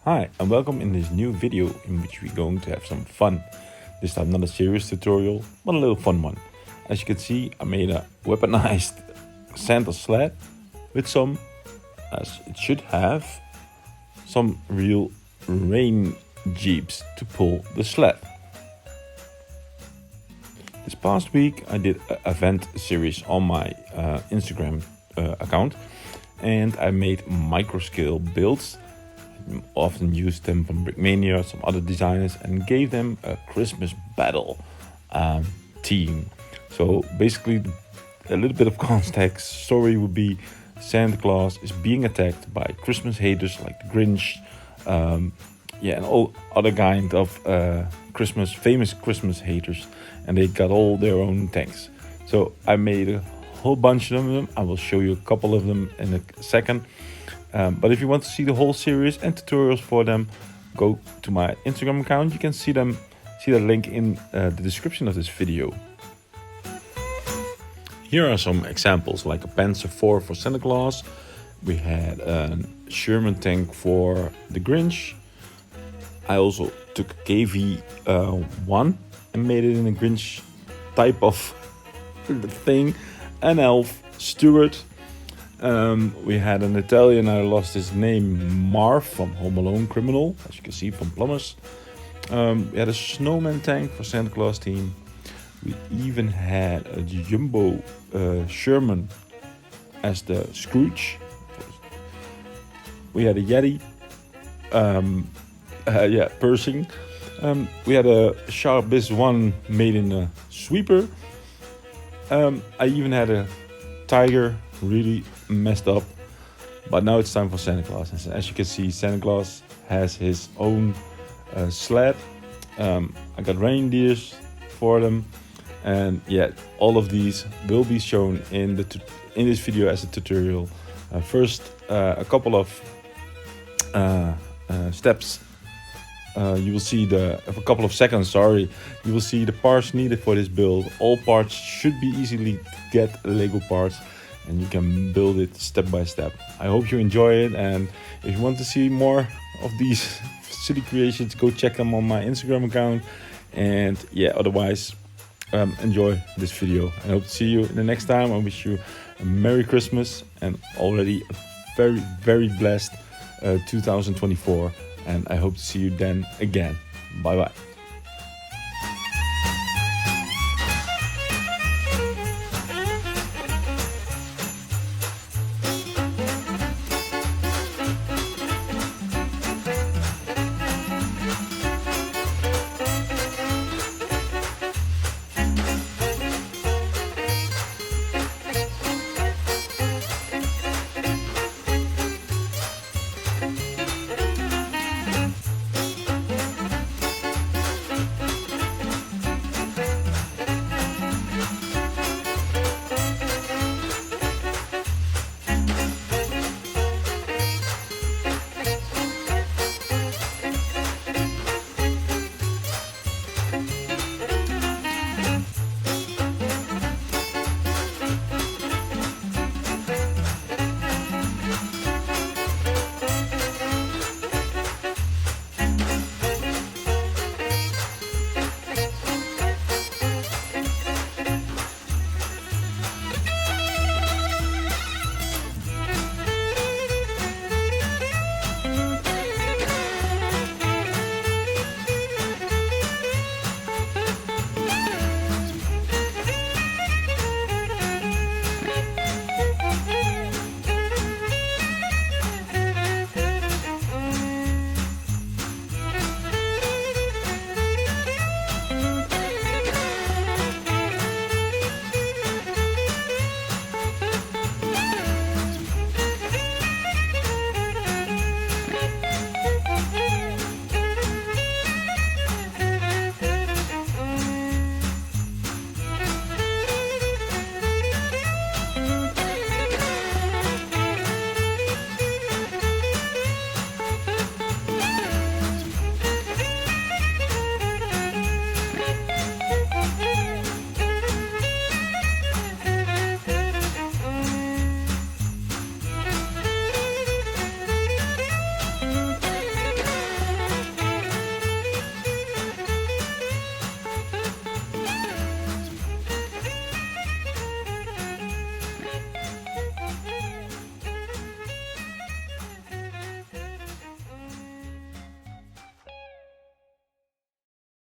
Hi and welcome in this new video in which we're going to have some fun. This time not a serious tutorial, but a little fun one. As you can see, I made a weaponized Santa sled with some, as it should have, some real rain jeeps to pull the sled. This past week I did an event series on my Instagram account, and I made micro scale builds. Often used them from Brickmania, some other designers, and gave them a Christmas battle theme. So basically, a little bit of context story would be Santa Claus is being attacked by Christmas haters like the Grinch, and all other kind of famous Christmas haters, and they got all their own tanks. So I made a whole bunch of them. I will show you a couple of them in a second. But if you want to see the whole series and tutorials for them, go to my Instagram account. You can see the link in the description of this video. Here are some examples, like a Panzer IV for Santa Claus. We had a Sherman tank for the Grinch. I also took a KV-1 and made it in a Grinch type of thing. An elf, Stuart. We had an Italian, I lost his name, Marv from Home Alone Criminal, as you can see from Plumbers. We had a snowman tank for Santa Claus team. We even had a Jumbo Sherman as the Scrooge. We had a Yeti, Pershing. We had a Sharp Biz 1 made in a sweeper. I even had a Tiger, really messed up, but now it's time for Santa Claus. As you can see, Santa Claus has his own sled. I got reindeers for them, and yeah, all of these will be shown in this video as a tutorial. First, a couple of steps. You will see a couple of seconds. You will see the parts needed for this build. All parts should be easily get Lego parts, and you can build it step by step. I hope you enjoy it, and if you want to see more of these silly creations, go check them on my Instagram account. And yeah, otherwise, enjoy this video. I hope to see you in the next time. I wish you a Merry Christmas and already a very, very blessed 2024. And I hope to see you then again. Bye bye.